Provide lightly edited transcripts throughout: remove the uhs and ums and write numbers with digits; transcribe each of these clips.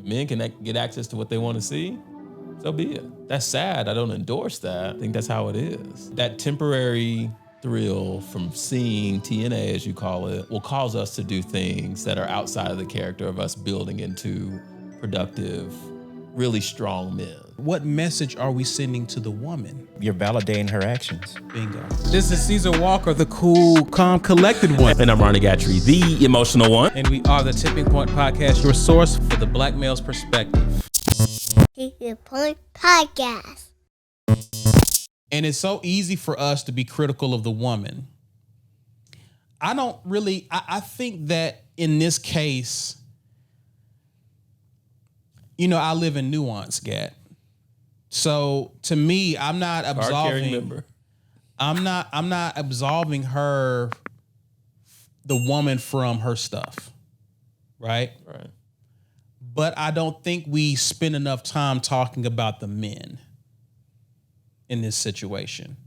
men can get access to what they want to see, so be it. That's sad. I don't endorse that. I think that's how it is. That temporary thrill from seeing TNA, as you call it, will cause us to do things that are outside of the character of us building into productive, really strong men. What message are we sending to the woman? You're validating her actions. Bingo. This is Caesar Walker, the cool, calm, collected one. And I'm Ronnie Gatry, the emotional one. And we are the Tipping Point Podcast, your source for the black male's perspective. Tipping Point Podcast. And it's so easy for us to be critical of the woman. I think that in this case, I live in nuance, Gat. So to me, I'm not absolving. I'm not absolving her, the woman, from her stuff, right? Right. But I don't think we spend enough time talking about the men in this situation.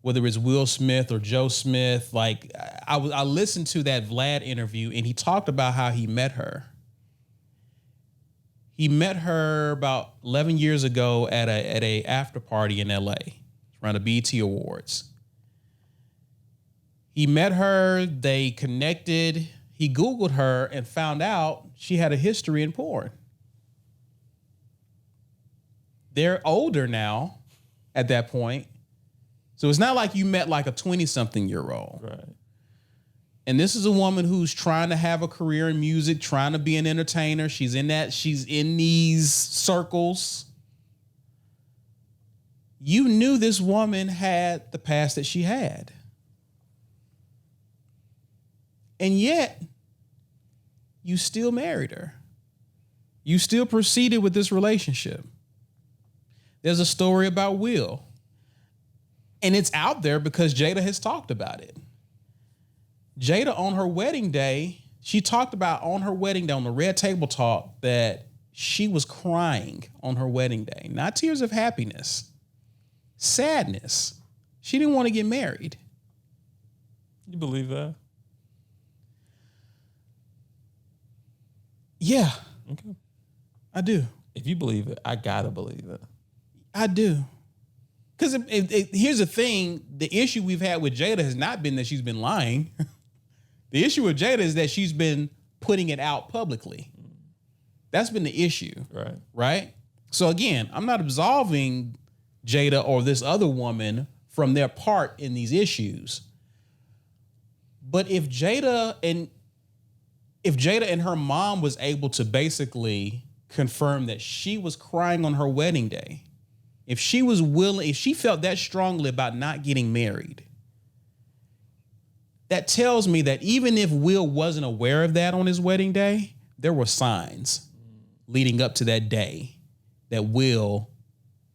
Whether it's Will Smith or Joe Smith, like I listened to that Vlad interview, and he talked about how he met her. He met her about 11 years ago at a after party in LA around the BET Awards. He met her, they connected, he Googled her and found out she had a history in porn. They're older now at that point. So it's not like you met like a 20-something-year-old. Right. And this is a woman who's trying to have a career in music, trying to be an entertainer. She's in these circles. You knew this woman had the past that she had. And yet, you still married her. You still proceeded with this relationship. There's a story about Will. And it's out there because Jada has talked about it. Jada, on her wedding day, she talked about on her wedding day on the Red Table Talk that she was crying on her wedding day. Not tears of happiness, sadness. She didn't want to get married. You believe that? Yeah. Okay. I do. If you believe it, I gotta believe it. I do. Because here's the thing. The issue we've had with Jada has not been that she's been lying. The issue with Jada is that she's been putting it out publicly. That's been the issue. Right. Right? So again, I'm not absolving Jada or this other woman from their part in these issues. But if Jada and her mom was able to basically confirm that she was crying on her wedding day, if she was willing, if she felt that strongly about not getting married, that tells me that even if Will wasn't aware of that on his wedding day, there were signs leading up to that day that Will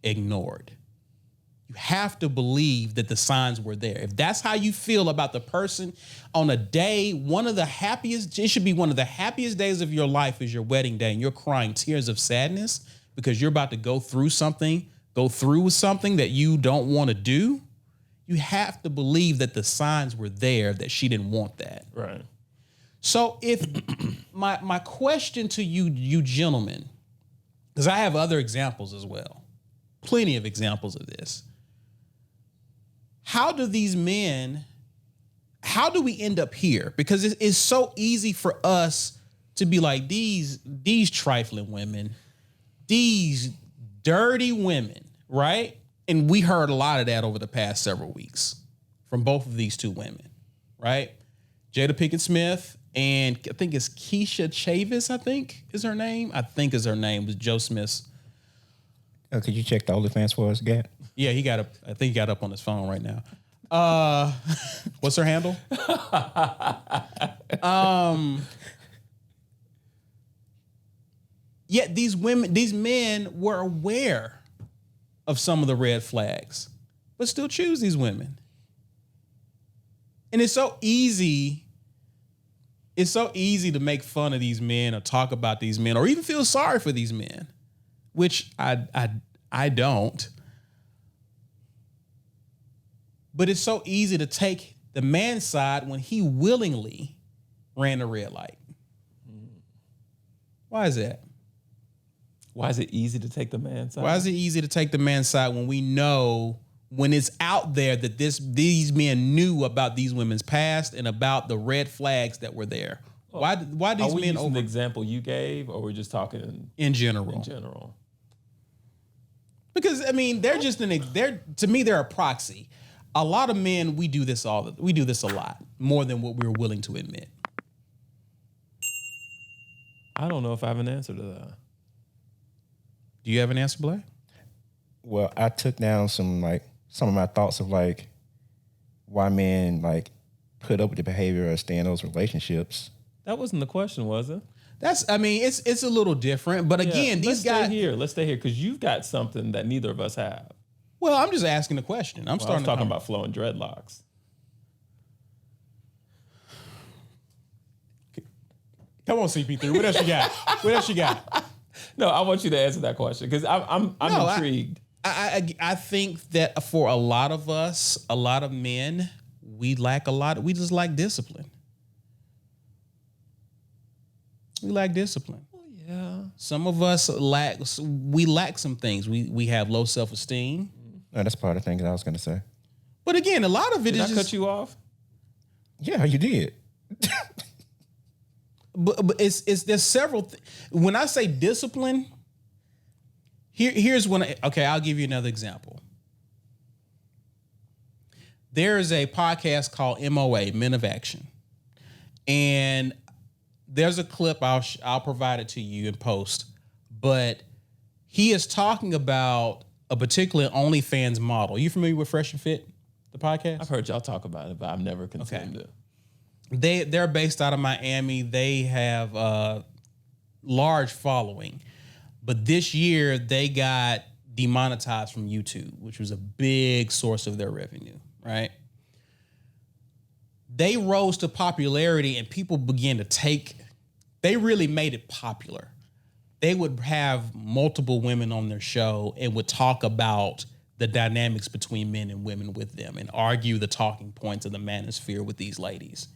ignored. You have to believe that the signs were there. If that's how you feel about the person on a day, it should be one of the happiest days of your life is your wedding day, and you're crying tears of sadness because you're about to go through with something that you don't want to do. You have to believe that the signs were there that she didn't want that. Right. So if my question to you gentlemen, because I have other examples as well, plenty of examples of this. How do we end up here? Because it's so easy for us to be like these trifling women, these dirty women, right? And we heard a lot of that over the past several weeks from both of these two women, right? Jada Pinkett-Smith and I think it's Keisha Chavis, is her name. Was Joe Smith's. Could you check the OnlyFans for us, Gat? Yeah, I think he got up on his phone right now. What's her handle? Yet these men were aware of some of the red flags, but still choose these women. And it's so easy to make fun of these men or talk about these men or even feel sorry for these men, which I don't. But it's so easy to take the man's side when he willingly ran a red light. Why is that? Why is it easy to take the man's side? Why is it easy to take the man's side when we know, when it's out there that these men knew about these women's past and about the red flags that were there? Why these are we men using the example you gave, or we're just talking in general? In general. Because I mean, to me they're a proxy. A lot of men, we do this a lot, more than what we're willing to admit. I don't know if I have an answer to that. Do you have an answer, Black? Well, I took down some of my thoughts of like why men like put up with the behavior or stay in those relationships. That wasn't the question, was it? It's a little different, but again, these guys. Let's stay here because you've got something that neither of us have. Well, I'm just asking the question. I'm starting talking about flowing dreadlocks. Come on, CP3. What else you got? No, I want you to answer that question because I'm intrigued. I think that for a lot of us, a lot of men, we just lack discipline. We lack discipline. Well, yeah. Some of us lack some things. We have low self-esteem. No, that's part of the thing that I was going to say. But again, a lot of it Did is I just... cut you off? Yeah, you did. But there's several. When I say discipline, here's when. I'll give you another example. There is a podcast called MOA, Men of Action, and there's a clip I'll provide it to you in post. But he is talking about a particular OnlyFans model. You familiar with Fresh and Fit, the podcast? I've heard y'all talk about it, but I've never consumed it. They're based out of Miami. They have a large following. But this year, they got demonetized from YouTube, which was a big source of their revenue, right? They rose to popularity and people began to they really made it popular. They would have multiple women on their show and would talk about the dynamics between men and women with them and argue the talking points of the manosphere with these ladies.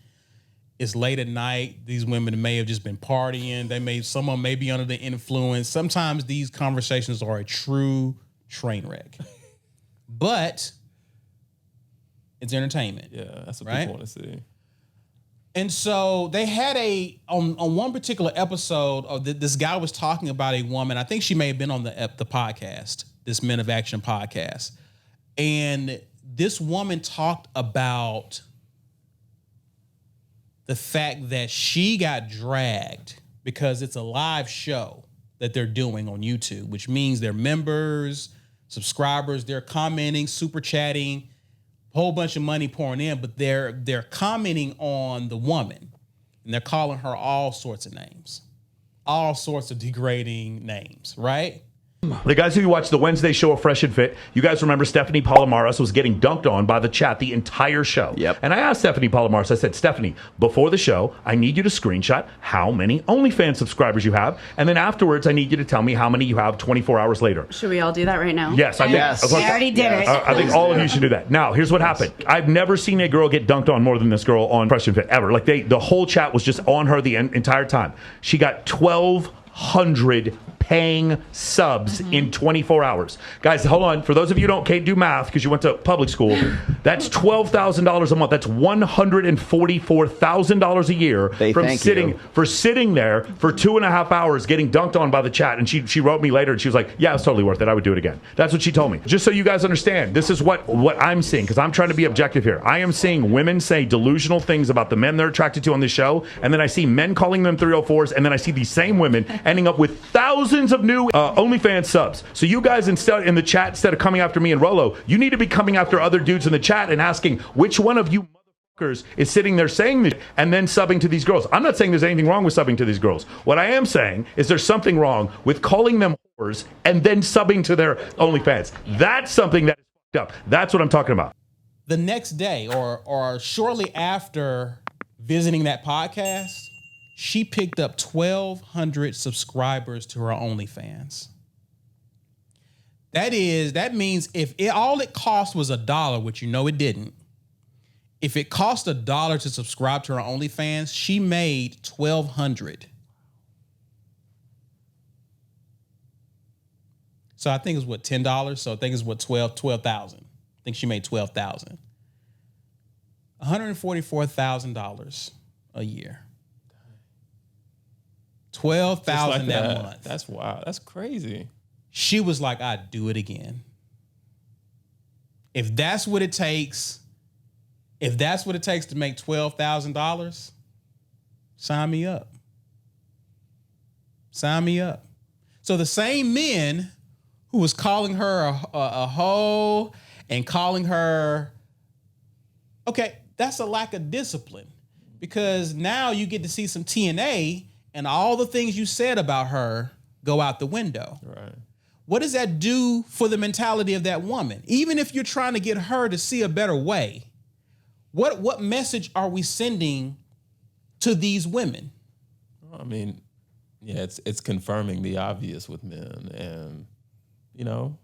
It's late at night. These women may have just been partying. Some of them may be under the influence. Sometimes these conversations are a true train wreck. But it's entertainment. Yeah, that's what right? people want to see. And so they had on one particular episode of this guy was talking about a woman. I think she may have been on the podcast, this Men of Action podcast. And this woman talked about the fact that she got dragged because it's a live show that they're doing on YouTube, which means their members, subscribers, they're commenting, super chatting, a whole bunch of money pouring in, but they're commenting on the woman and they're calling her all sorts of names, all sorts of degrading names, right? The guys who watched the Wednesday show of Fresh and Fit, you guys remember Stephanie Palomares was getting dunked on by the chat the entire show. Yep. And I asked Stephanie Palomares, I said, Stephanie, before the show, I need you to screenshot how many OnlyFans subscribers you have. And then afterwards, I need you to tell me how many you have 24 hours later. Should we all do that right now? Yes, I think. Yes. I already did it. I think all of you should do that. Now, here's what happened. I've never seen a girl get dunked on more than this girl on Fresh and Fit, ever. Like, the whole chat was just on her the entire time. She got 1,200 paying subs in 24 hours. Guys, hold on. For those of you who can't do math because you went to public school, that's $12,000 a month. That's $144,000 a year for sitting there for 2.5 hours getting dunked on by the chat. And she wrote me later and she was like, yeah, it's totally worth it. I would do it again. That's what she told me. Just so you guys understand, this is what I'm seeing because I'm trying to be objective here. I am seeing women say delusional things about the men they're attracted to on this show. And then I see men calling them 304s. And then I see these same women ending up with thousands of new OnlyFans subs. So you guys in the chat, instead of coming after me and Rolo, you need to be coming after other dudes in the chat and asking which one of you motherfuckers is sitting there saying this and then subbing to these girls. I'm not saying there's anything wrong with subbing to these girls. What I am saying is there's something wrong with calling them whores and then subbing to their OnlyFans. That's something that is fucked up. That's what I'm talking about. The next day or shortly after visiting that podcast, she picked up 1,200 subscribers to her OnlyFans. That means if all it cost was $1, which you know it didn't, if it cost $1 to subscribe to her OnlyFans, she made 1,200. So I think it's what, $10. So I think it's what, 12,000. I think she made 12,000. $144,000 a year. 12,000 that month. That's wild. That's crazy. She was like, I'd do it again. If that's what it takes to make $12,000, sign me up. Sign me up. So the same men who was calling her a hoe and calling her, okay, that's a lack of discipline, because now you get to see some TNA and all the things you said about her go out the window. Right. What does that do for the mentality of that woman? Even if you're trying to get her to see a better way, what message are we sending to these women? I mean, yeah, it's confirming the obvious with men. And, you know,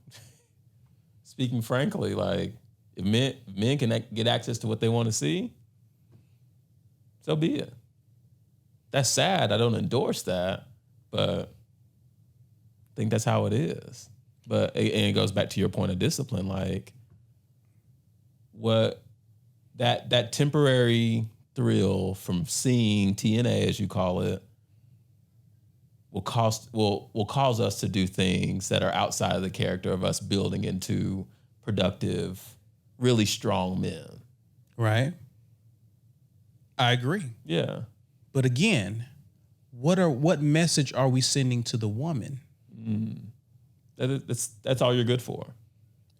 speaking frankly, like, if men can get access to what they want to see, so be it. That's sad. I don't endorse that, but I think that's how it is. But and it goes back to your point of discipline, like what that temporary thrill from seeing TNA, as you call it, will cause us to do things that are outside of the character of us building into productive, really strong men. Right. I agree. Yeah. But again, what message are we sending to the woman? That's all you're good for.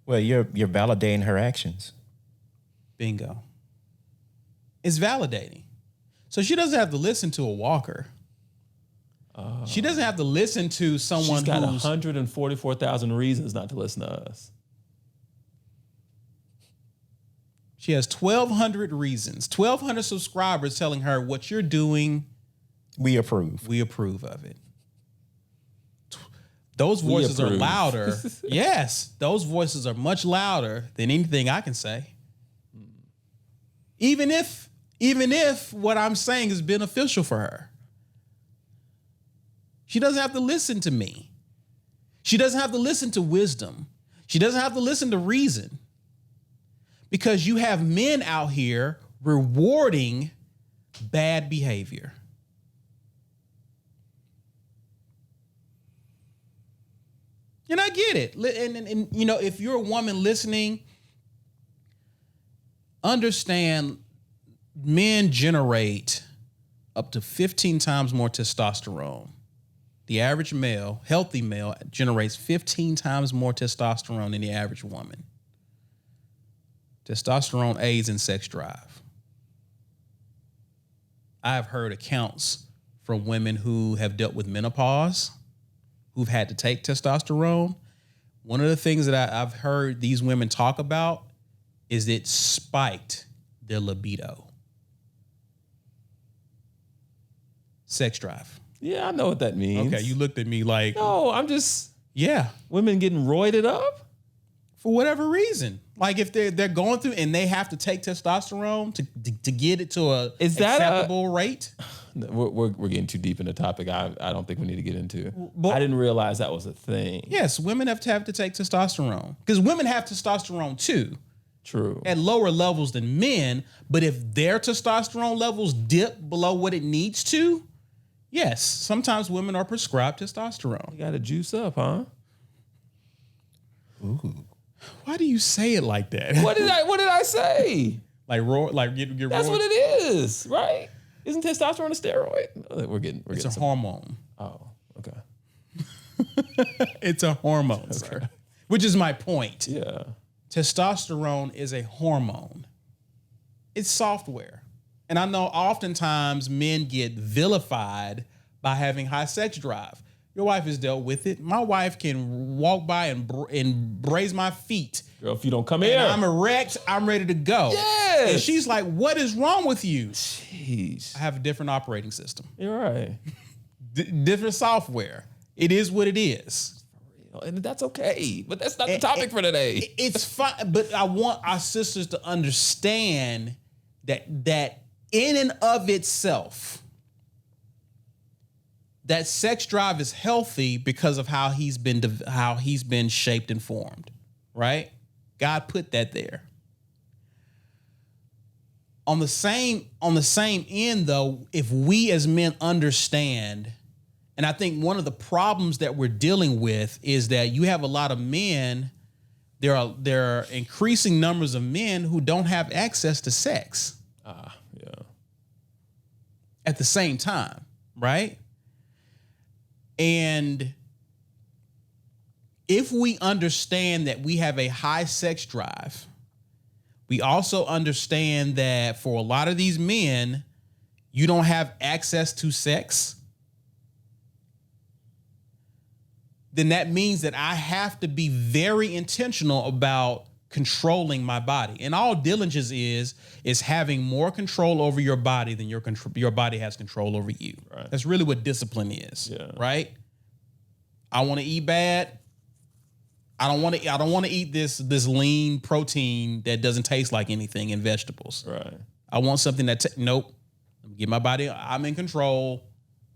Well, you're validating her actions. Bingo. It's validating. So she doesn't have to listen to a walker. She doesn't have to listen to someone She's got who's 144,000 reasons not to listen to us. She has 1,200 reasons, 1,200 subscribers telling her what you're doing. We approve. We approve of it. Those voices are louder. Yes, those voices are much louder than anything I can say. Even if what I'm saying is beneficial for her. She doesn't have to listen to me. She doesn't have to listen to wisdom. She doesn't have to listen to reason. Because you have men out here rewarding bad behavior. And I get it. And you know, if you're a woman listening, understand men generate up to 15 times more testosterone. The average male, healthy male, generates 15 times more testosterone than the average woman. Testosterone aids in sex drive. I have heard accounts from women who have dealt with menopause, who've had to take testosterone. One of the things that I've heard these women talk about is it spiked their libido. Sex drive. Yeah, I know what that means. Okay, you looked at me like... No, I'm just... Yeah. Women getting roided up? For whatever reason. Like if they're going through and they have to take testosterone to get it to a acceptable rate. We're getting too deep in the topic. I don't think we need to get into. I didn't realize that was a thing. Yes, women have to take testosterone because women have testosterone too. True. At lower levels than men, but if their testosterone levels dip below what it needs to, yes, sometimes women are prescribed testosterone. You got to juice up, huh? Ooh. Why do you say it like that? What did I say? Like roar, like get That's what it is, right? Isn't testosterone a steroid? It's a hormone. Oh, okay. It's a hormone, sir. Which is my point. Yeah. Testosterone is a hormone. It's software. And I know oftentimes men get vilified by having high sex drive. Your wife has dealt with it. My wife can walk by and braise my feet. Girl, if you don't come here. I'm erect, I'm ready to go. Yes. And she's like, what is wrong with you? Jeez. I have a different operating system. You're right. Different software. It is what it is. And that's okay. But that's not the topic for today. It's fine. But I want our sisters to understand that in and of itself, that sex drive is healthy because of how he's been shaped and formed, right? God put that there. On the same end, though, if we as men understand, and I think one of the problems that we're dealing with is that you have a lot of men, there are increasing numbers of men who don't have access to sex. Yeah. At the same time, right? And if we understand that we have a high sex drive, we also understand that for a lot of these men, you don't have access to sex, then that means that I have to be very intentional about controlling my body. And all diligence is having more control over your body than your body has control over you. Right. That's really what discipline is, right? I want to eat bad. I don't want to eat this lean protein that doesn't taste like anything in vegetables. Right. I want something that nope. Get my body. I'm in control.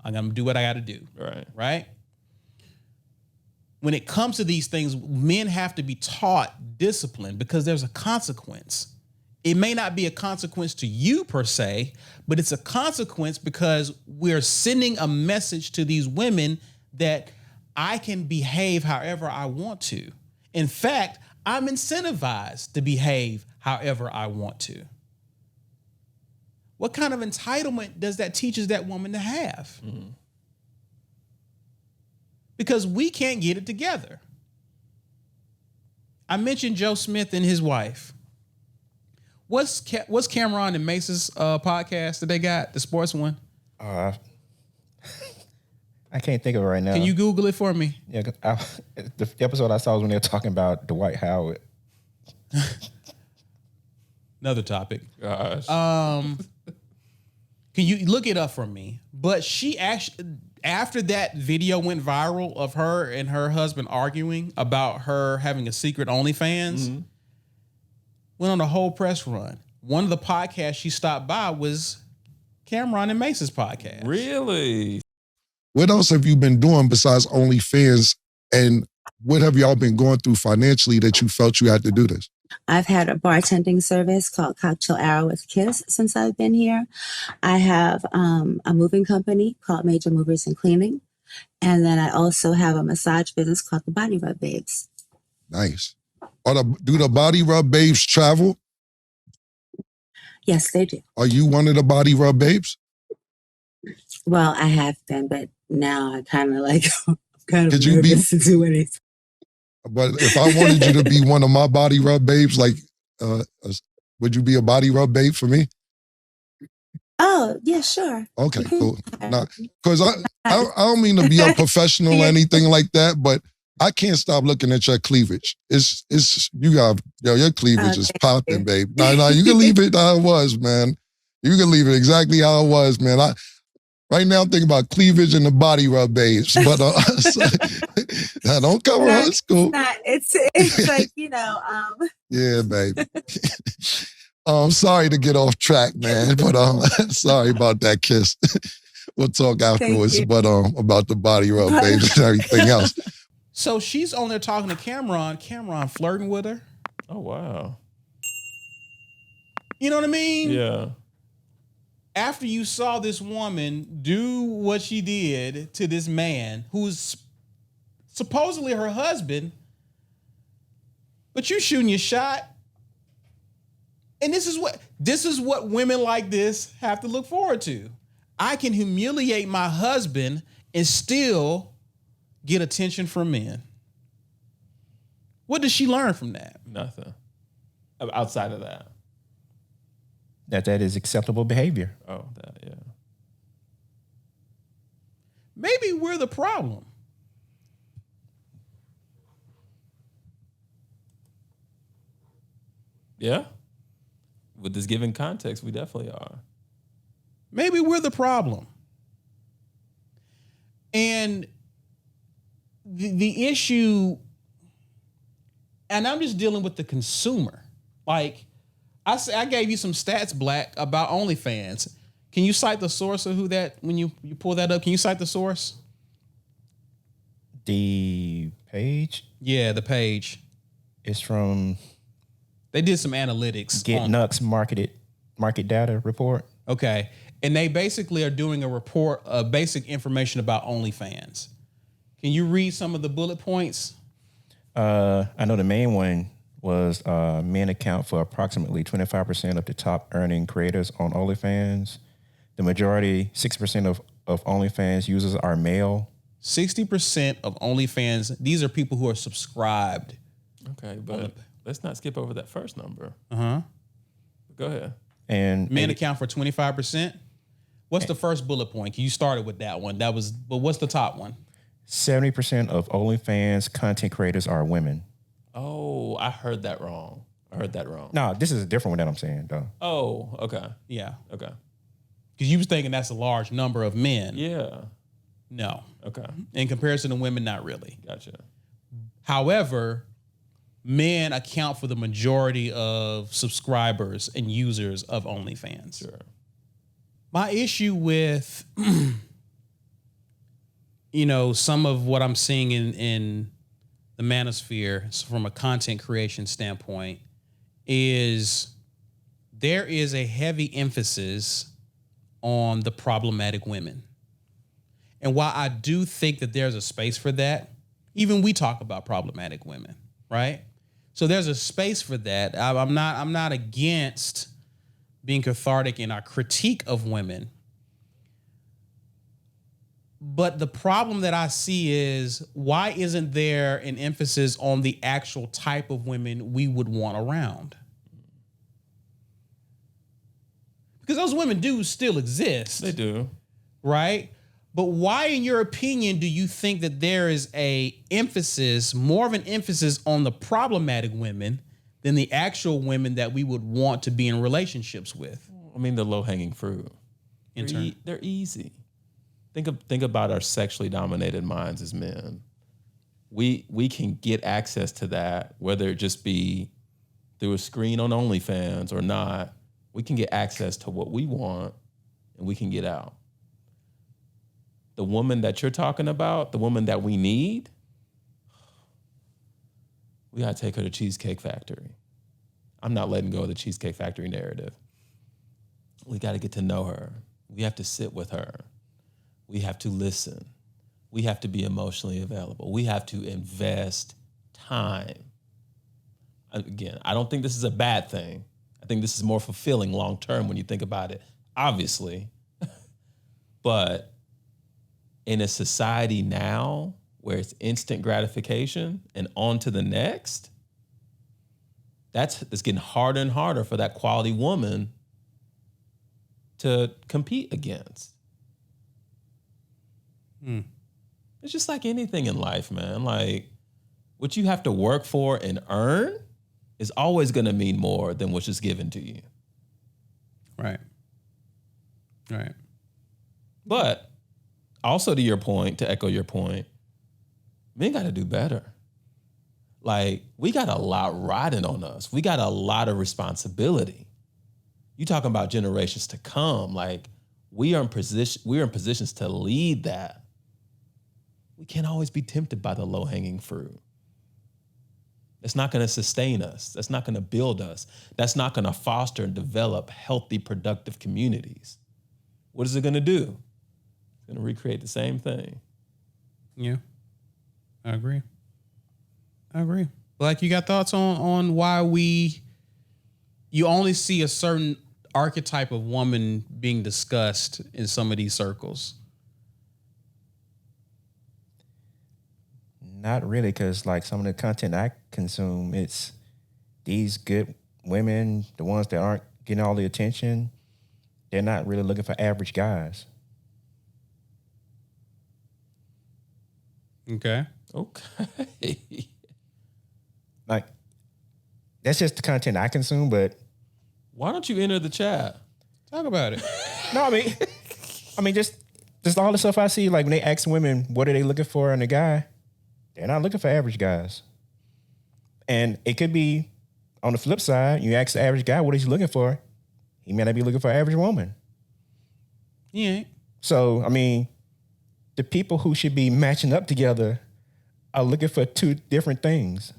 I'm gonna do what I got to do. Right. Right. When it comes to these things, men have to be taught discipline because there's a consequence. It may not be a consequence to you per se, but it's a consequence because we're sending a message to these women that I can behave however I want to. In fact, I'm incentivized to behave however I want to. What kind of entitlement does that teaches that woman to have? Mm-hmm. Because we can't get it together. I mentioned Joe Smith and his wife. What's Cameron and Mace's podcast that they got, the sports one? I can't think of it right now. Can you Google it for me? Yeah, the episode I saw was when they were talking about Dwight Howard. Another topic. Gosh. Can you look it up for me? But she actually, after that video went viral of her and her husband arguing about her having a secret OnlyFans, went on a whole press run. One of the podcasts she stopped by was Cameron and Mace's podcast. Really? What else have you been doing besides OnlyFans? And what have y'all been going through financially that you felt you had to do this? I've had a bartending service called Cocktail Hour with Kiss since I've been here. I have a moving company called Major Movers and Cleaning. And then I also have a massage business called the Body Rub Babes. Nice. Do the Body Rub Babes travel? Yes, they do. Are you one of the Body Rub Babes? Well, I have been, but now I kind of like, Could you nervous to do anything. But if I wanted you to be one of my Body Rub Babes, like, would you be a Body Rub Babe for me? Oh, yeah, sure. Okay, cool. Because I don't mean to be a professional or anything like that, but I can't stop looking at your cleavage. It's your cleavage is popping, babe. No, you can leave it how it was, man. You can leave it exactly how it was, man. Right now, I'm thinking about cleavage and the Body Rub Babes, but don't cover her. It's cool. It's like, Yeah, baby. I'm sorry to get off track, man, but sorry about that kiss. We'll talk afterwards, but about the Body Rub Babes and everything else. So she's on there talking to Cameron flirting with her. Oh, wow. You know what I mean? Yeah. After you saw this woman do what she did to this man who's supposedly her husband, but you shooting your shot. And this is what women like this have to look forward to. I can humiliate my husband and still get attention from men. What does she learn from that? Nothing. Outside of that. That is acceptable behavior. Oh, that, yeah. Maybe we're the problem. Yeah. With this given context, we definitely are. Maybe we're the problem. And the issue, and I'm just dealing with the consumer. Like, I gave you some stats, Black, about OnlyFans. Can you cite the source of who that, when you pull that up, can you cite the source? The page Yeah, the page. is from They did some analytics. Get Nuts market data report. Okay. And they basically are doing a report of basic information about OnlyFans. Can you read some of the bullet points? I know the main one was men account for approximately 25% of the top earning creators on OnlyFans. The majority, 6% of OnlyFans users are male. 60% of OnlyFans, these are people who are subscribed. Okay, but let's not skip over that first number. Uh-huh. Go ahead. And Men account for 25%. What's the first bullet point? You started with that one. But what's the top one? 70% of OnlyFans content creators are women. Oh, I heard that wrong. No, this is a different one that I'm saying, though. Oh, okay. Yeah. Okay. Because you was thinking that's a large number of men. Yeah. No. Okay. In comparison to women, not really. Gotcha. However, men account for the majority of subscribers and users of OnlyFans. Sure. My issue with, some of what I'm seeing in the manosphere from a content creation standpoint is there is a heavy emphasis on the problematic women. And while I do think that there's a space for that, even we talk about problematic women, right? So there's a space for that. I'm not against being cathartic in our critique of women. But the problem that I see is, why isn't there an emphasis on the actual type of women we would want around? Because those women do still exist. They do. Right? But why, in your opinion, do you think that there is more of an emphasis on the problematic women than the actual women that we would want to be in relationships with? I mean, the low-hanging fruit. They're easy. Think about our sexually dominated minds as men. We can get access to that, whether it just be through a screen on OnlyFans or not. We can get access to what we want, and we can get out. The woman that you're talking about, the woman that we need, we gotta take her to Cheesecake Factory. I'm not letting go of the Cheesecake Factory narrative. We gotta get to know her. We have to sit with her. We have to listen. We have to be emotionally available. We have to invest time. Again, I don't think this is a bad thing. I think this is more fulfilling long term when you think about it, obviously. But in a society now where it's instant gratification and on to the next, it's getting harder and harder for that quality woman to compete against. It's just like anything in life, man. Like, what you have to work for and earn is always going to mean more than what's just given to you. Right. Right. But also, to your point, to echo your point, men got to do better. Like, we got a lot riding on us. We got a lot of responsibility. You talking about generations to come. Like, we're in positions to lead that. We can't always be tempted by the low-hanging fruit. That's not going to sustain us. That's not going to build us. That's not going to foster and develop healthy, productive communities. What is it going to do? It's going to recreate the same thing. Yeah, I agree. Like, you got thoughts on why you only see a certain archetype of woman being discussed in some of these circles? Not really, because like some of the content I consume, it's these good women, the ones that aren't getting all the attention, they're not really looking for average guys. Okay. Like, that's just the content I consume, but Why don't you enter the chat? Talk about it. no, I mean, just all the stuff I see, like when they ask women, what are they looking for in a guy? They're not looking for average guys. And it could be on the flip side, you ask the average guy what he's looking for, he may not be looking for an average woman. Yeah. So, I mean, the people who should be matching up together are looking for two different things.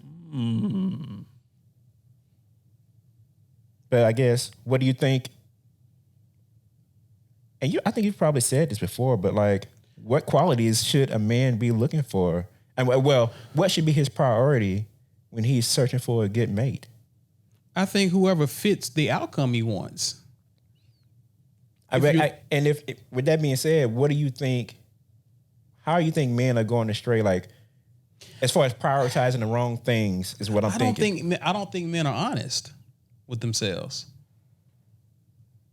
But I guess, what do you think? And I think you've probably said this before, but like, what qualities should a man be looking for? And well, what should be his priority when he's searching for a good mate? I think whoever fits the outcome he wants. With that being said, what do you think? How do you think men are going astray? Like, as far as prioritizing the wrong things, is what I'm thinking. I don't think men are honest with themselves.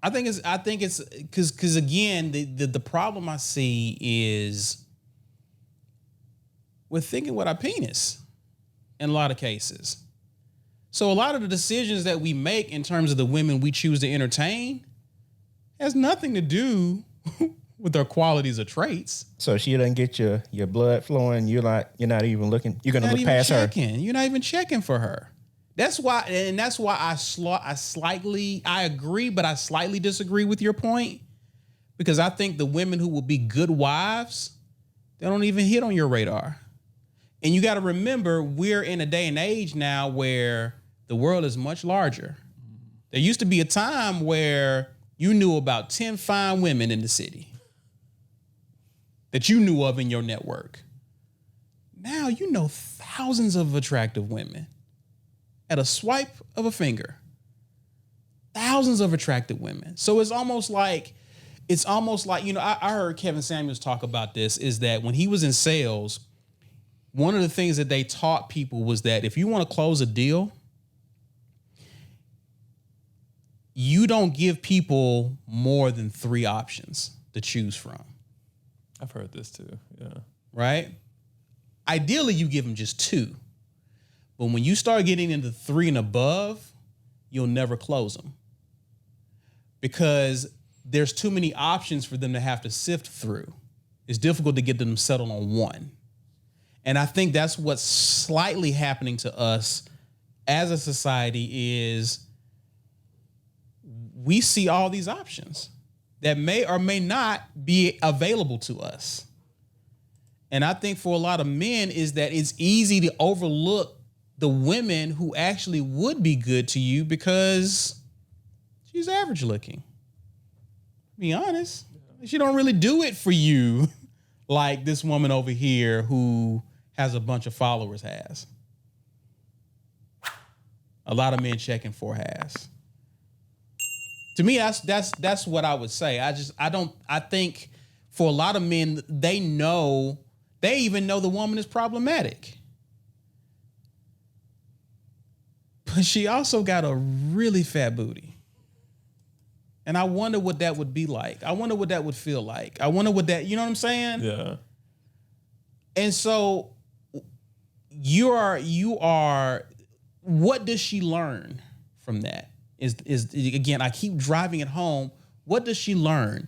I think it's because again, the problem I see is we're thinking with our penis in a lot of cases. So a lot of the decisions that we make in terms of the women we choose to entertain has nothing to do with their qualities or traits. So she doesn't get your blood flowing. You're not even looking. You're gonna look past her. You're not even checking for her. That's why I agree, but I slightly disagree with your point, because I think the women who will be good wives, they don't even hit on your radar. And you got to remember, we're in a day and age now where the world is much larger. There used to be a time where you knew about 10 fine women in the city that you knew of in your network. Now you know thousands of attractive women at a swipe of a finger. Thousands of attractive women. So it's almost like, I heard Kevin Samuels talk about this, is that when he was in sales, one of the things that they taught people was that if you want to close a deal, you don't give people more than 3 options to choose from. I've heard this too. Yeah. Right? Ideally, you give them just 2. But when you start getting into 3 and above, you'll never close them, because there's too many options for them to have to sift through. It's difficult to get them settled on one. And I think that's what's slightly happening to us as a society is we see all these options that may or may not be available to us. And I think for a lot of men is that it's easy to overlook the women who actually would be good to you because she's average looking. Be honest. She don't really do it for you like this woman over here who has a bunch of followers has. A lot of men checking for has. To me, that's what I would say. I think for a lot of men, they even know the woman is problematic. But she also got a really fat booty. And I wonder what that would be like. I wonder what that would feel like. I wonder what that, you know what I'm saying? Yeah. And so you are, what does she learn from that? Is again, I keep driving it home. What does she learn?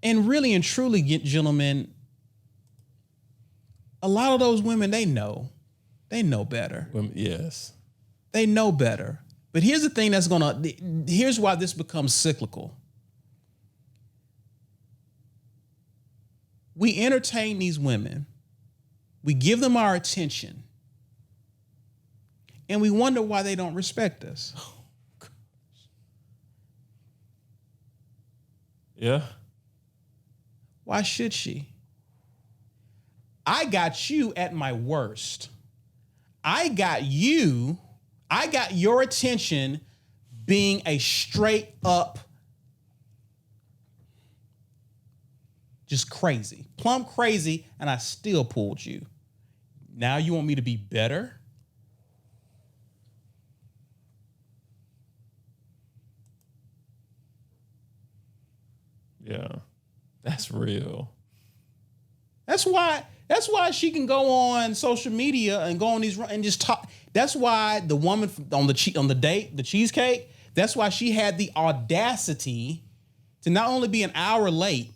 And really and truly, gentlemen, a lot of those women, they know better. Yes. They know better. But here's the thing here's why this becomes cyclical. We entertain these women. We give them our attention. And we wonder why they don't respect us. Oh, gosh. Yeah. Why should she? I got you at my worst. I got your attention being a straight up, just crazy, plumb crazy, and I still pulled you. Now you want me to be better? Yeah, that's real. That's why she can go on social media and go on these and just talk. That's why the woman on the date, the cheesecake, that's why she had the audacity to not only be an hour late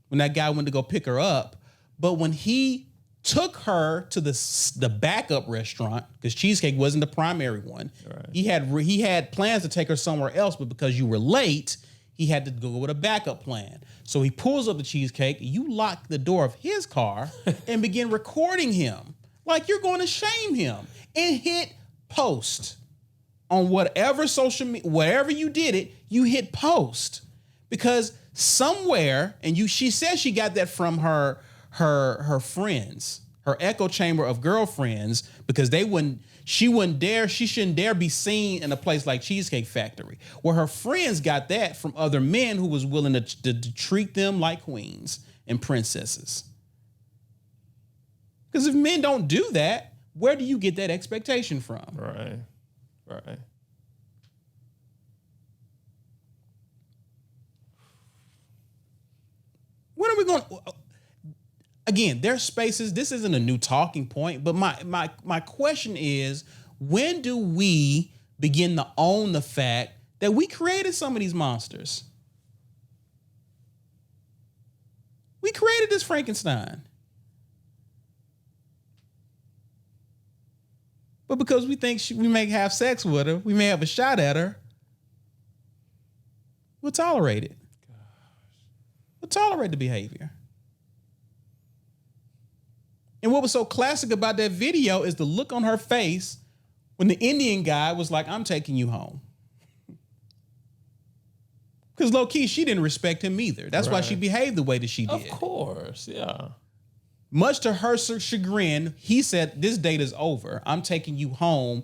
when that guy went to go pick her up, but when he took her to the backup restaurant, because cheesecake wasn't the primary one. Right. He had plans to take her somewhere else, but because you were late, he had to go with a backup plan. So he pulls up the cheesecake, you lock the door of his car and begin recording him like you're going to shame him and hit post on whatever social media, wherever you did it, you hit post because somewhere, and she says she got that from her friends, her echo chamber of girlfriends, because she shouldn't dare be seen in a place like Cheesecake Factory, where her friends got that from other men who was willing to treat them like queens and princesses. Because if men don't do that, where do you get that expectation from? Right. When are we going? Again, there's spaces. This isn't a new talking point, but my question is, when do we begin to own the fact that we created some of these monsters? We created this Frankenstein. But because we think we may have sex with her, we may have a shot at her, we'll tolerate it. We'll tolerate the behavior. And what was so classic about that video is the look on her face when the Indian guy was like, I'm taking you home. Because low-key, she didn't respect him either. That's why she behaved the way that she did. Of course, yeah. Much to her chagrin, he said, this date is over. I'm taking you home.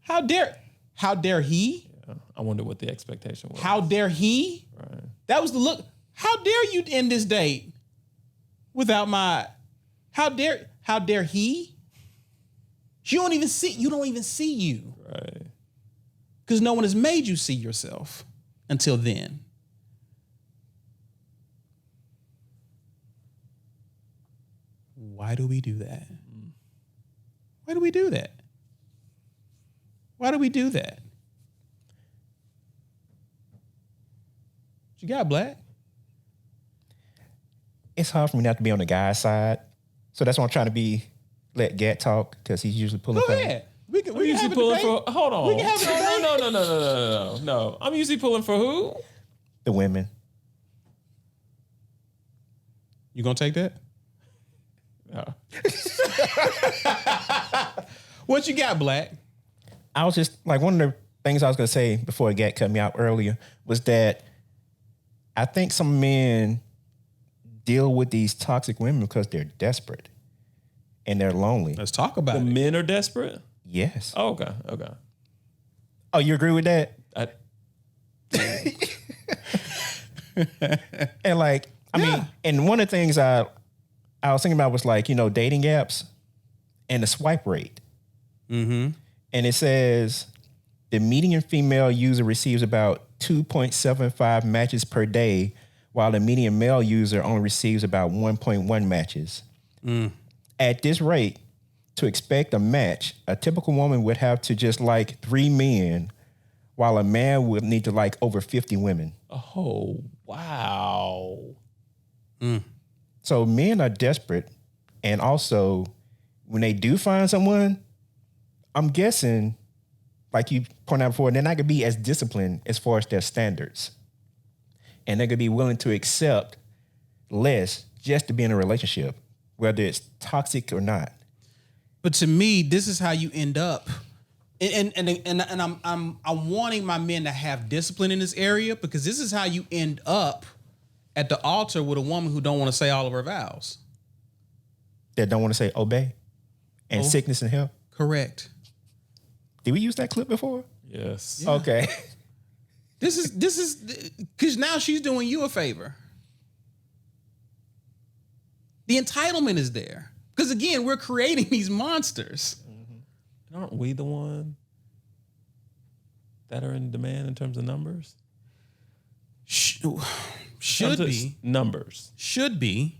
How dare he? Yeah, I wonder what the expectation was. How dare he? Right. That was the look. How dare you end this date without my, how dare he? You don't even see you. Right. Because no one has made you see yourself until then. Why do we do that? Why do we do that? Why do we do that? What you got, Black? It's hard for me not to be on the guy's side. So that's why I'm trying to let Gat talk, because he's usually pulling Go for ahead. We can have a pulling debate. for. Hold on. We can have a debate. No. I'm usually pulling for who? the women. You gonna take that? No. What you got, Black? I was just like, one of the things I was going to say before Gat cut me out earlier was that I think some men deal with these toxic women because they're desperate and they're lonely. Let's talk about The it. men are desperate? Yes. Oh, okay. Oh, you agree with that? And like, I mean, and one of the things I was thinking about was like, dating apps and the swipe rate. Mm-hmm. And it says the median female user receives about 2.75 matches per day, while the median male user only receives about 1.1 matches. At this rate, to expect a match, a typical woman would have to just like 3 men, while a man would need to like over 50 women. Oh, wow. So men are desperate. And also, when they do find someone, I'm guessing, like you pointed out before, they're not going to be as disciplined as far as their standards. And they're going to be willing to accept less just to be in a relationship, whether it's toxic or not. But to me, this is how you end up. And I'm wanting my men to have discipline in this area, because this is how you end up at the altar with a woman who don't want to say all of her vows. That don't want to say obey and sickness and health. Correct. Did we use that clip before? Yes. Yeah. Okay. This is because now she's doing you a favor. The entitlement is there. Because again, we're creating these monsters. Mm-hmm. Aren't we the one that are in demand in terms of numbers? Should be. Numbers. Should be.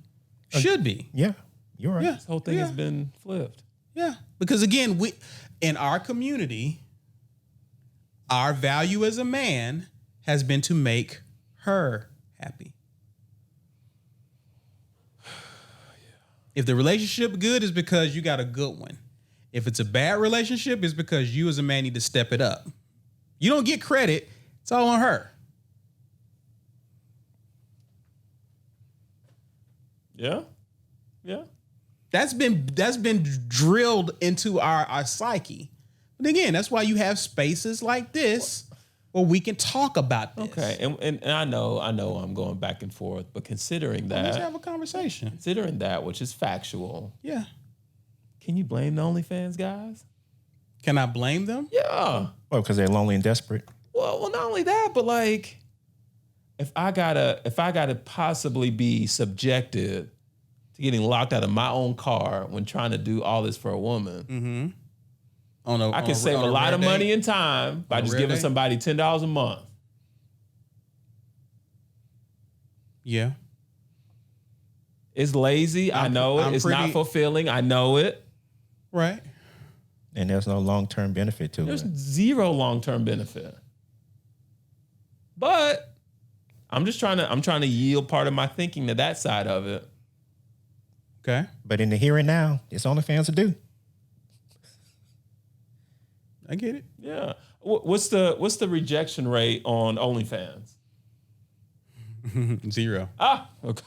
Should be. Yeah, you're right. Yeah. This whole thing has been flipped. Yeah. Because again, we in our community, our value as a man has been to make her happy. If the relationship good, is because you got a good one. If it's a bad relationship, it's because you as a man need to step it up. You don't get credit It's all on her. Yeah. Yeah. That's been drilled into our psyche. But again, that's why you have spaces like this where we can talk about this. Okay. And I know I'm going back and forth, but considering that. Let's have a conversation. Considering that, which is factual. Yeah. Can you blame the OnlyFans guys? Can I blame them? Yeah. Oh, because they're lonely and desperate. Well, not only that, but like, if I gotta possibly be subjected to getting locked out of my own car when trying to do all this for a woman, I can save a lot of money and time by just giving somebody $10 a month. Yeah. It's lazy. I know it. It's not fulfilling. I know it. Right. And there's no long-term benefit to There's it. zero long-term benefit. But I'm trying to yield part of my thinking to that side of it. Okay. But in the here and now, it's OnlyFans to do. I get it. Yeah. What's the rejection rate on OnlyFans? 0. Okay.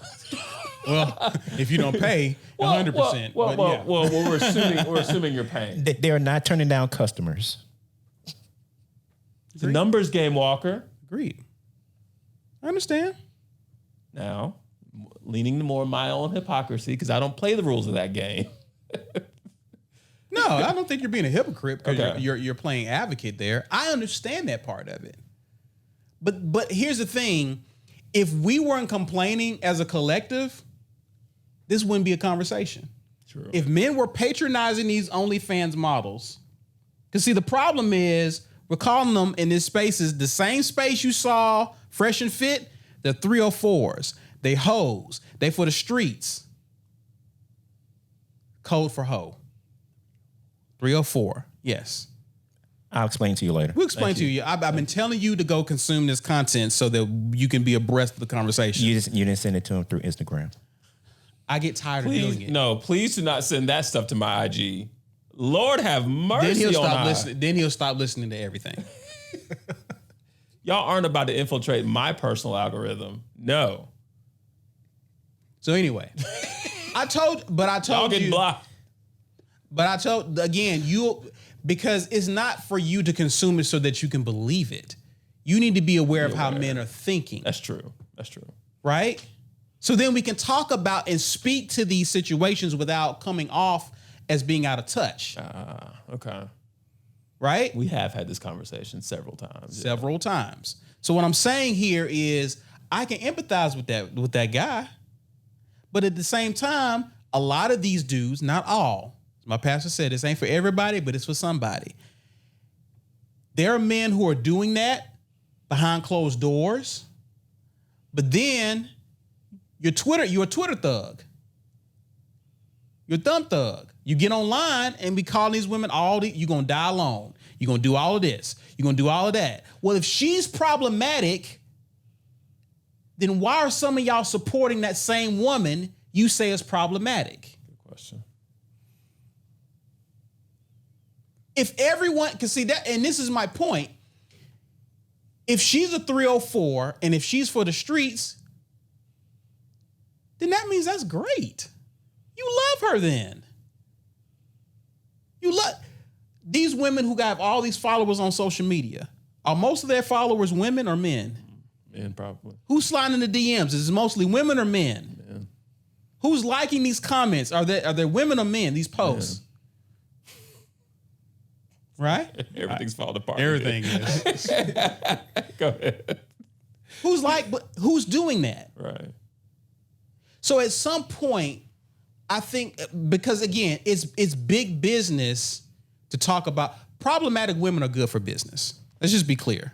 Well, if you don't pay, 100%. Well, we're assuming you're paying. They're not turning down customers. It's a numbers game, Walker. Agreed. I understand. Now, leaning more on my own hypocrisy because I don't play the rules of that game. No, I don't think you're being a hypocrite because Okay. you're playing advocate there. I understand that part of it. But here's the thing. If we weren't complaining as a collective, this wouldn't be a conversation. True. If men were patronizing these OnlyFans models, because see, the problem is we're calling them in this space is the same space you saw Fresh and Fit, the 304s. They hoes. They for the streets. Code for hoe. 304. Yes. I'll explain to you later. We'll explain to you. I've been telling you to go consume this content so that you can be abreast of the conversation. You didn't send it to him through Instagram. I get tired of doing it. No, please do not send that stuff to my IG. Lord have mercy Then he'll on stop I. listening. Then he'll stop listening to everything. Y'all aren't about to infiltrate my personal algorithm. No. So anyway, I told Y'all getting you. blocked. But I told again, because it's not for you to consume it so that you can believe it. You need to be aware of how men are thinking. That's true. That's true. Right? So then we can talk about and speak to these situations without coming off as being out of touch. Okay. Right? We have had this conversation several times. Yeah. Several times. So what I'm saying here is I can empathize with that guy. But at the same time, a lot of these dudes, not all, my pastor said this ain't for everybody, but it's for somebody. There are men who are doing that behind closed doors, but then you're a Twitter thug. You're a thumb thug. You get online and be calling these women you're going to die alone. You're going to do all of this. You're going to do all of that. Well, if she's problematic, then why are some of y'all supporting that same woman you say is problematic? Good question. If everyone can see that, and this is my point, if she's a 304 and if she's for the streets, then that means that's great. You love her then. You love these women who got all these followers on social media. Are most of their followers women or men? Men, probably. Who's sliding in the DMs? Is it mostly women or men? Men. Who's liking these comments? Are there women or men, these posts? Right? Everything's falling apart. Everything is. Go ahead. Who's doing that? Right. So at some point, I think, because again, it's big business to talk about. Problematic women are good for business. Let's just be clear.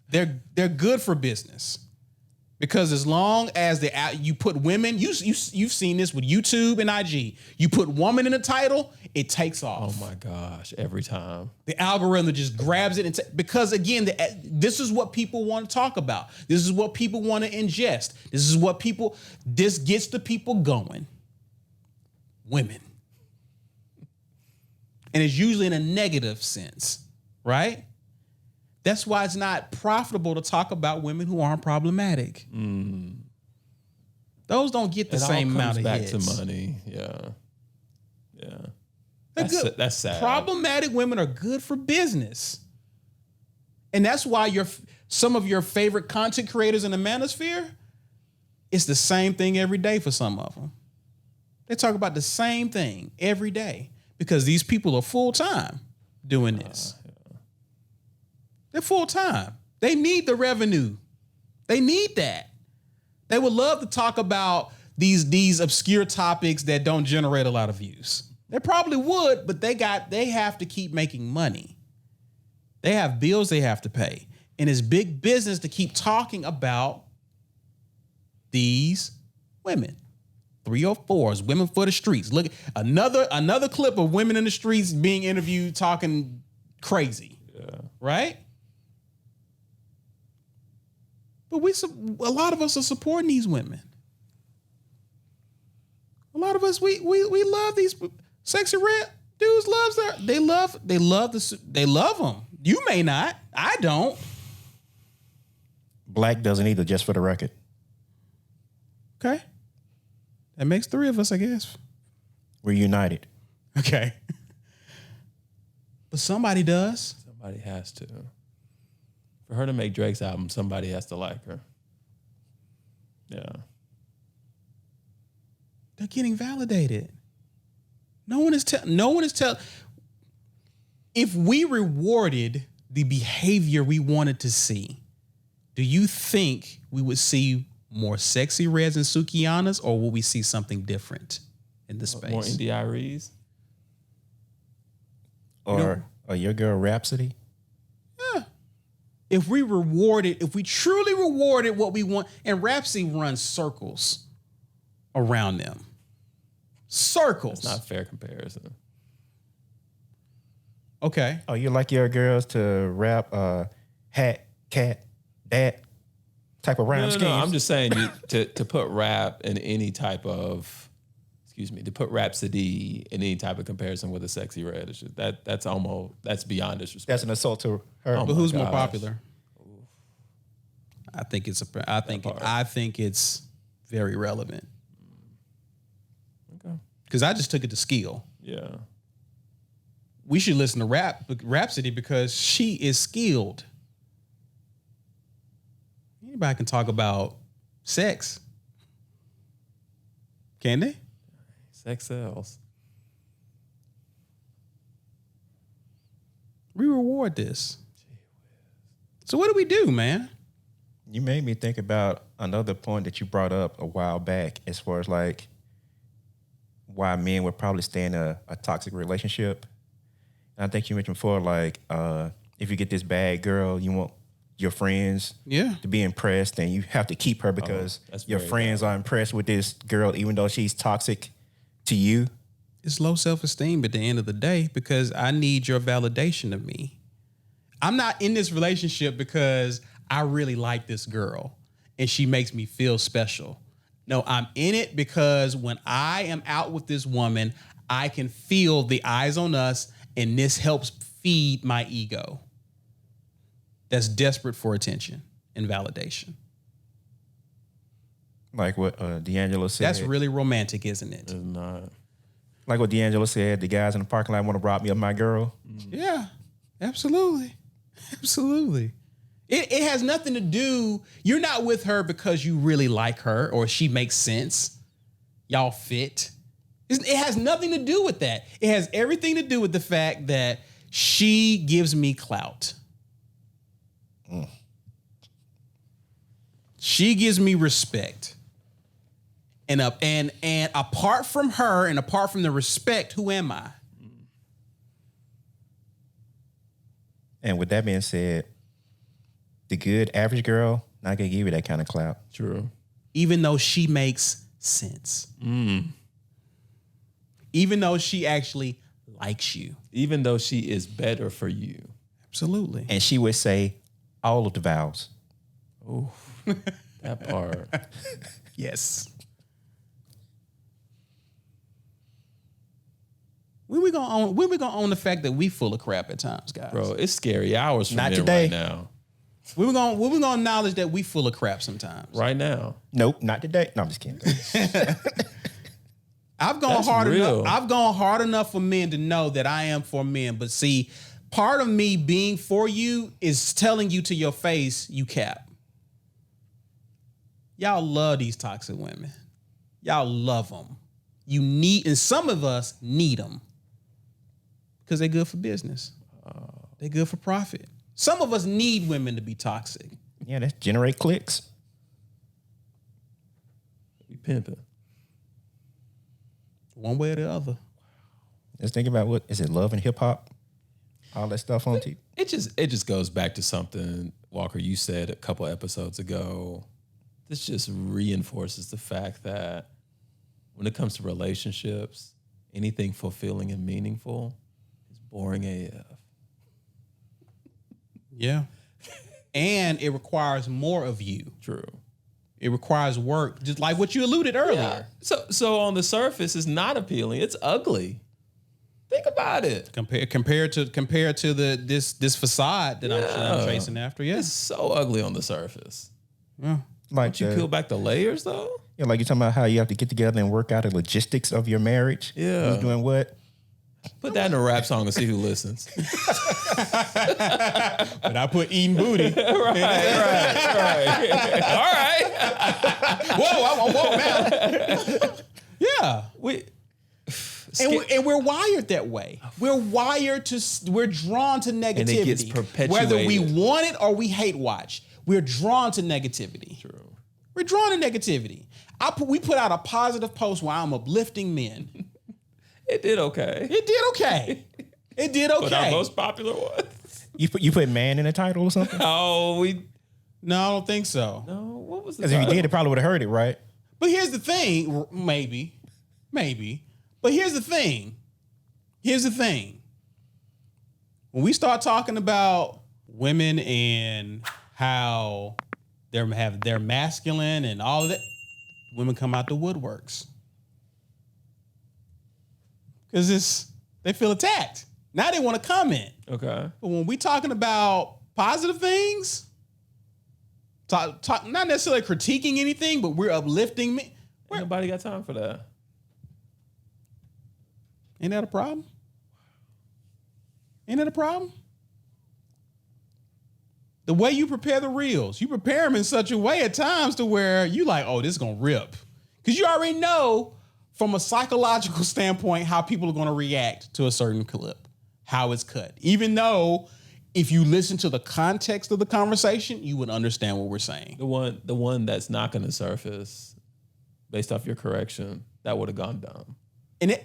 They're good for business. Because as long as you put women, you've seen this with YouTube and IG. You put woman in the title, it takes off. Oh my gosh, every time. The algorithm just grabs it because again, this is what people want to talk about. This is what people want to ingest. This gets the people going. Women. And it's usually in a negative sense, right? That's why it's not profitable to talk about women who aren't problematic. Those don't get the same amount of hits. Back to money. Yeah. That's sad. Problematic women are good for business. And that's why some of your favorite content creators in the manosphere, it's the same thing every day for some of them. They talk about the same thing every day because these people are full-time doing this. They're full-time. They need the revenue. They need that. They would love to talk about these obscure topics that don't generate a lot of views. They probably would, but they have to keep making money. They have bills they have to pay. And it's big business to keep talking about these women. 304s, women for the streets. Look, another clip of women in the streets being interviewed talking crazy. Yeah. Right? But a lot of us are supporting these women. A lot of us, we love these sexy red dudes. They love them. You may not. I don't. Black doesn't either, just for the record. Okay. That makes 3 of us, I guess. We're united. Okay. But somebody does. Somebody has to. For her to make Drake's album, somebody has to like her. Yeah. They're getting validated. No one is telling. If we rewarded the behavior we wanted to see, do you think we would see more sexy reds and Suikianas, or will we see something different in the space? More NDIREs? Or your girl Rhapsody? Yeah. If we truly rewarded what we want, and Rhapsody runs circles around them. Circles. That's not a fair comparison. Okay. Oh, you like your girls to rap hat, cat, dat type of rhyme schemes? No, I'm just saying to put rap in any type of, to put Rhapsody in any type of comparison with a sexy red, that's beyond disrespect. That's an assault to her. But who's more popular? I think it's very relevant. Okay. Because I just took it to skill. Yeah. We should listen to Rhapsody because she is skilled. Anybody can talk about sex. Can they? Sex sells. We reward this. So what do we do, man? You made me think about another point that you brought up a while back as far as like why men would probably stay in a toxic relationship. And I think you mentioned before, like, if you get this bad girl, you want your friends to be impressed, and you have to keep her because your friends are impressed with this girl, even though she's toxic to you. It's low self-esteem at the end of the day because I need your validation of me. I'm not in this relationship because I really like this girl and she makes me feel special. No, I'm in it because when I am out with this woman, I can feel the eyes on us, and this helps feed my ego that's desperate for attention and validation. Like what D'Angelo said. That's really romantic, isn't it? It's not. Like what D'Angelo said, the guys in the parking lot want to rob me of my girl. Yeah, absolutely. Absolutely. It has nothing to do, you're not with her because you really like her or she makes sense. Y'all fit. It has nothing to do with that. It has everything to do with the fact that she gives me clout. She gives me respect. And apart from her and apart from the respect, who am I? And with that being said, the good average girl not gonna give you that kind of clout. True. Even though she makes sense. Even though she actually likes you. Even though she is better for you. Absolutely. And she would say all of the vowels. Oh, that part. Yes. When we gonna own the fact that we full of crap at times, guys? Bro, it's scary hours for Not men today. right now. When we gonna acknowledge that we full of crap sometimes? Right now. Nope, not today. No, I'm just kidding. I've gone That's hard real. enough. I've gone hard enough for men to know that I am for men. But see, part of me being for you is telling you to your face, you cap. Y'all love these toxic women. Y'all love them. You need, and some of us need them because they're good for business. They're good for profit. Some of us need women to be toxic. Yeah, that's generate clicks. We pimping. One way or the other. Let's think about what is it? Love and hip hop, all that stuff on TV. It just goes back to something, Walker, you said a couple episodes ago. This just reinforces the fact that when it comes to relationships, anything fulfilling and meaningful is boring AF. Yeah. And it requires more of you. True. It requires work, just like what you alluded earlier. Yeah. So on the surface, it's not appealing. It's ugly. Think about it. Compared to this facade that I'm chasing after. Yeah. It's so ugly on the surface. Yeah. Like Don't you peel back the layers though? Yeah, like you're talking about how you have to get together and work out the logistics of your marriage. Yeah. Who's doing what? Put that in a rap song and see who listens. But I put eating booty. right. All right. Whoa, man. Yeah. And we're wired that way. We're drawn to negativity. And it gets perpetuated. Whether we want it or we hate watch, we're drawn to negativity. True. We're drawn to negativity. We put out a positive post where I'm uplifting men. It did okay. It did okay. It did okay. But our most popular one. You put man in the title or something? No, No, I don't think so. No, what was the Because if you title? did, it probably would have heard it, right? But here's the thing, maybe. But here's the thing. When we start talking about women and how they're masculine and all of that, women come out the woodworks. Because they feel attacked. Now they want to comment. Okay. But when we talking about positive things, talk not necessarily critiquing anything, but we're uplifting me. Ain't nobody got time for that. Ain't that a problem? Ain't that a problem? The way you prepare the reels, you prepare them in such a way at times to where you like, oh, this is going to rip. Because you already know from a psychological standpoint how people are going to react to a certain clip, how it's cut. Even though if you listen to the context of the conversation, you would understand what we're saying. The one that's not going to surface based off your correction, that would have gone dumb. And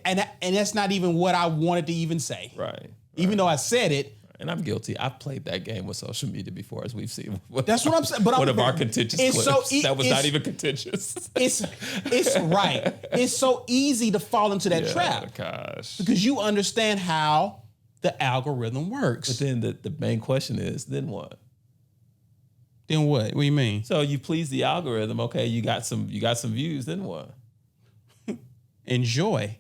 that's not even what I wanted to even say. Right. Even though I said it. And I'm guilty. I've played that game with social media before, as we've seen. That's what I'm saying. But one of our contentious clips that was not even contentious. It's right. It's so easy to fall into that trap. Gosh. Because you understand how the algorithm works. But then the main question is, then what? Then what? What do you mean? So you please the algorithm. Okay, you got some views. Then what? Enjoy.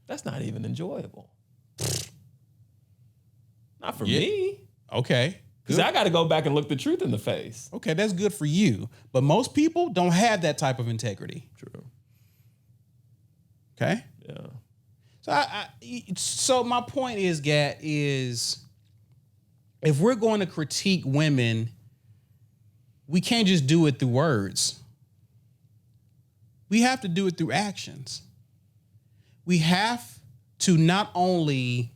That's not even enjoyable. Not for me. Okay. Because I got to go back and look the truth in the face. Okay, that's good for you. But most people don't have that type of integrity. True. Okay? Yeah. So my point is, Gat, is if we're going to critique women, we can't just do it through words. We have to do it through actions. We have to not only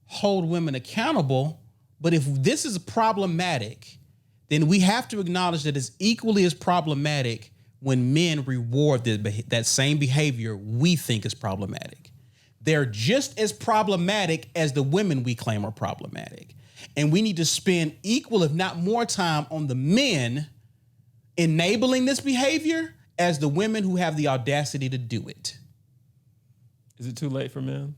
hold women accountable, but if this is problematic, then we have to acknowledge that it's equally as problematic when men reward that same behavior we think is problematic. They're just as problematic as the women we claim are problematic. And we need to spend equal, if not more time on the men enabling this behavior as the women who have the audacity to do it. Is it too late for men?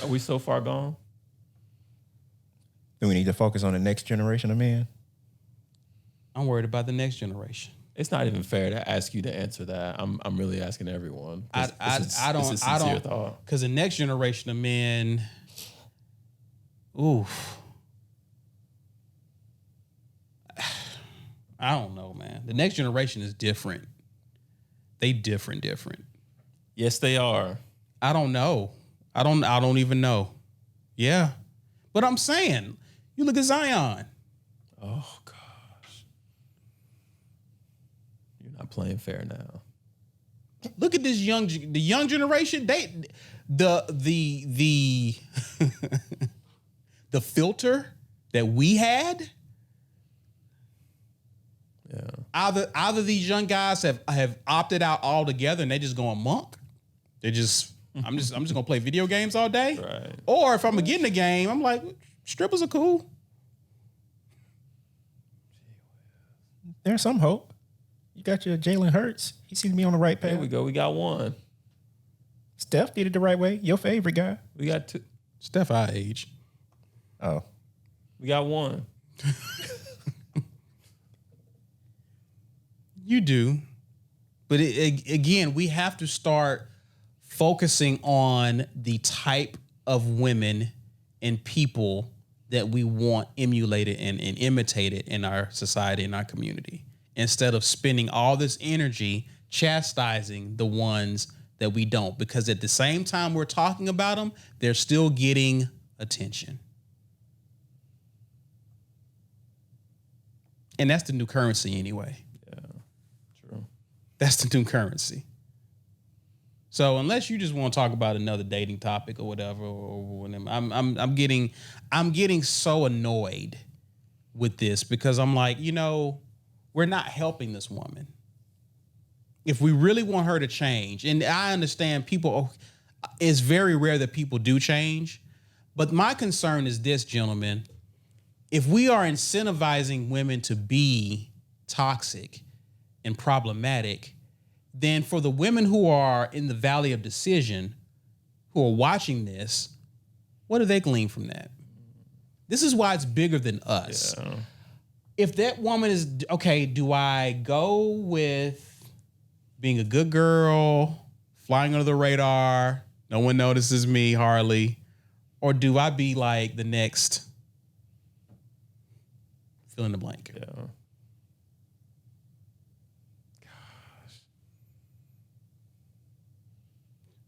Are we so far gone? Do we need to focus on the next generation of men? I'm worried about the next generation. It's not even fair to ask you to answer that. I'm really asking everyone. I don't, because the next generation of men, oof. I don't know, man. The next generation is different. They different. Yes, they are. I don't know. I don't even know. Yeah. But I'm saying, you look at Zion. Oh gosh. You're not playing fair now. Look at the young generation. The the filter that we had. Yeah. Either these young guys have opted out altogether and they just going monk. They just I'm just gonna play video games all day. Right. Or if I'm gonna get in the game, I'm like, strippers are cool. There's some hope. You got your Jalen Hurts. He seems to be on the right path. There we go. We got one. Steph did it the right way. Your favorite guy. We got two. Steph our age. Oh. We got one. You do. But again, we have to start focusing on the type of women and people that we want emulated and imitated in our society, in our community, instead of spending all this energy chastising the ones that we don't. Because at the same time we're talking about them, they're still getting attention. And that's the new currency anyway. That's the new currency. So unless you just want to talk about another dating topic or whatever, or I'm getting so annoyed with this because I'm like, we're not helping this woman. If we really want her to change, and I understand it's very rare that people do change, but my concern is this, gentlemen. If we are incentivizing women to be toxic and problematic, then for the women who are in the valley of decision, who are watching this, what do they glean from that? This is why it's bigger than us. Yeah. If that woman is, okay, do I go with being a good girl, flying under the radar, no one notices me hardly, or do I be like the next fill in the blank? Yeah.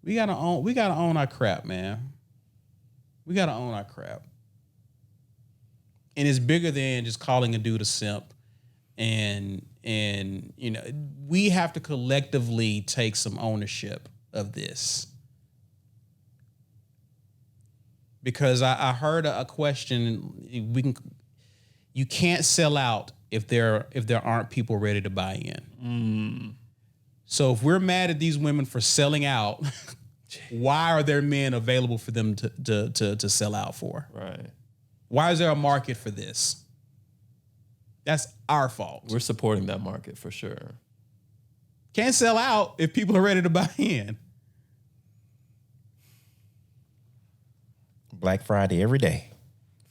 We gotta own our crap, man. We gotta own our crap. And it's bigger than just calling a dude a simp. And we have to collectively take some ownership of this. Because I heard a question, you can't sell out if there aren't people ready to buy in. So if we're mad at these women for selling out, why are there men available for them to sell out for? Right. Why is there a market for this? That's our fault. We're supporting that market for sure. Can't sell out if people are ready to buy in. Black Friday every day.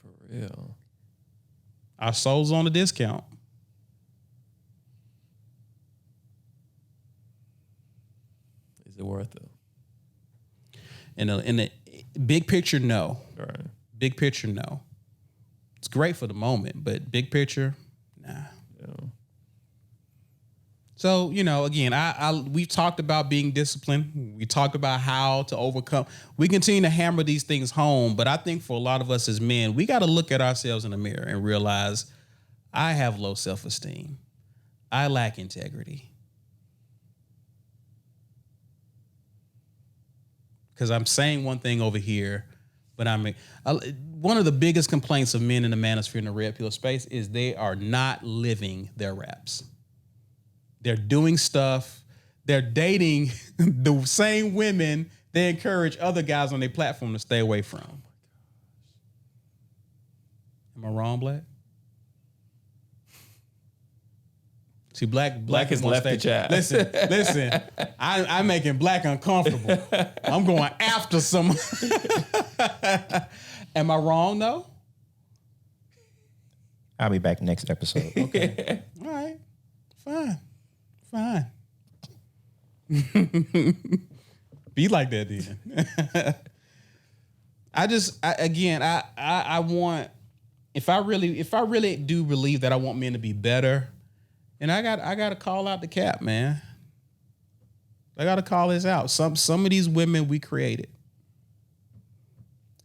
For real. Our soul's on a discount. Is it worth it? In the big picture, no. Right. Big picture, no. It's great for the moment, but big picture, nah. Yeah. So, again, we've talked about being disciplined. We talked about how to overcome. We continue to hammer these things home, but I think for a lot of us as men, we got to look at ourselves in the mirror and realize I have low self-esteem. I lack integrity. Because I'm saying one thing over here, but one of the biggest complaints of men in the manosphere in the red pill space is they are not living their raps. They're doing stuff. They're dating the same women they encourage other guys on their platform to stay away from. Am I wrong, Black? See, Black has left the chat. Listen. I'm making Black uncomfortable. I'm going after some. Am I wrong though? I'll be back next episode. Okay. All right. Fine. Fine. Be like that then. I want, if I really do believe that I want men to be better, and I got to call out the cap, man. I got to call this out. Some of these women we created.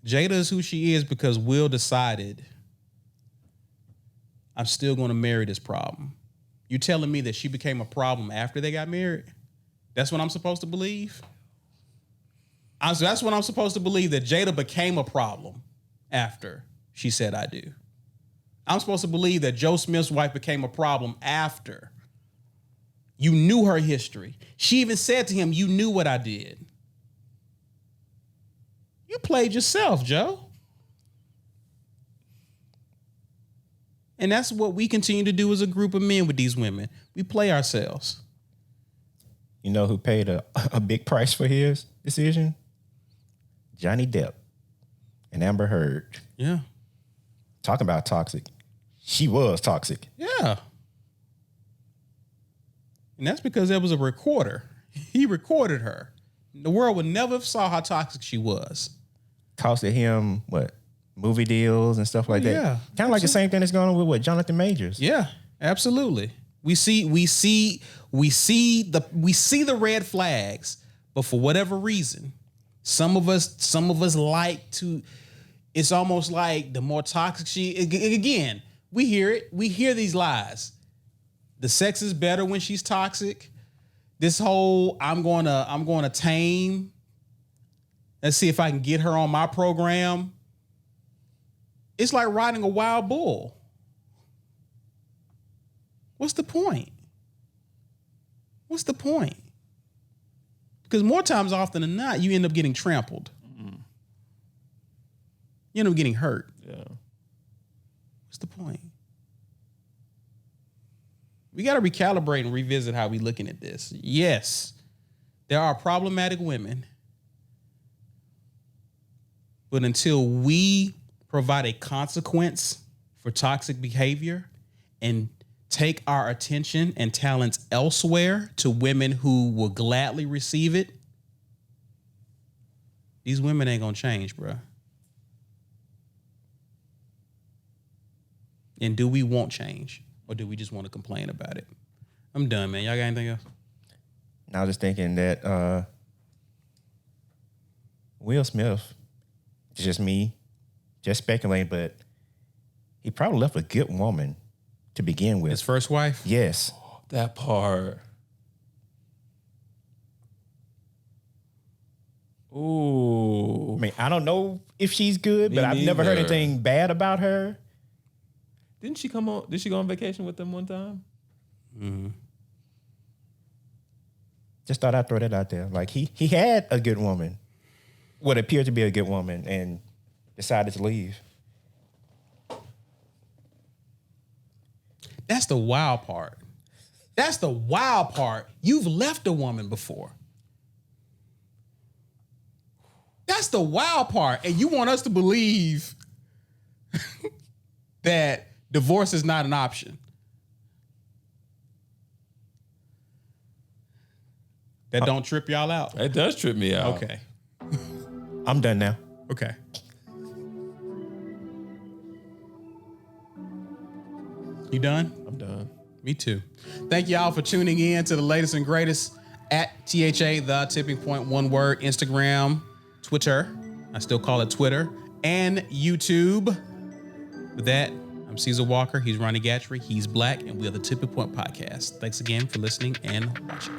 Jada is who she is because Will decided I'm still going to marry this problem. You telling me that she became a problem after they got married? That's what I'm supposed to believe? That's what I'm supposed to believe, that Jada became a problem after she said I do. I'm supposed to believe that Joe Smith's wife became a problem after you knew her history. She even said to him, you knew what I did. You played yourself, Joe. And that's what we continue to do as a group of men with these women. We play ourselves. You know who paid a big price for his decision? Johnny Depp and Amber Heard. Yeah. Talking about toxic. She was toxic. Yeah. And that's because there was a recorder. He recorded her. The world would never have saw how toxic she was. Costed him, movie deals and stuff like that. Yeah. Kind of like the same thing that's going on with Jonathan Majors. Yeah, absolutely. We see the red flags, but for whatever reason, some of us like to. It's almost like the more toxic she. Again, we hear it. We hear these lies. The sex is better when she's toxic. This whole I'm going to tame. Let's see if I can get her on my program. It's like riding a wild bull. What's the point? What's the point? Because more times often than not, you end up getting trampled. Mm-hmm. You end up getting hurt. Yeah. What's the point? We got to recalibrate and revisit how we're looking at this. Yes, there are problematic women. But until we provide a consequence for toxic behavior and take our attention and talents elsewhere to women who will gladly receive it, these women ain't gonna change, bro. And do we want change, or do we just want to complain about it? I'm done, man. Y'all got anything else? I was just thinking that Will Smith, it's just me, just speculating, but he probably left a good woman to begin with. His first wife? Yes. That part. Ooh. I mean, I don't know if she's good, Me but I've never heard neither. anything bad about her. Did she go on vacation with them one time? Mm-hmm. Just thought I'd throw that out there. Like he had a good woman, what appeared to be a good woman, and decided to leave. That's the wild part. That's the wild part. You've left a woman before. That's the wild part. And you want us to believe that divorce is not an option. That don't trip y'all out? It does trip me out. Okay. I'm done now. Okay. You done? I'm done. Me too. Thank y'all for tuning in to the latest and greatest at THA, the tipping point, one word, Instagram, Twitter. I still call it Twitter, and YouTube. With that, I'm Caesar Walker. He's Ronnie Gatry. He's Black, and we are the Tipping Point Podcast. Thanks again for listening and watching.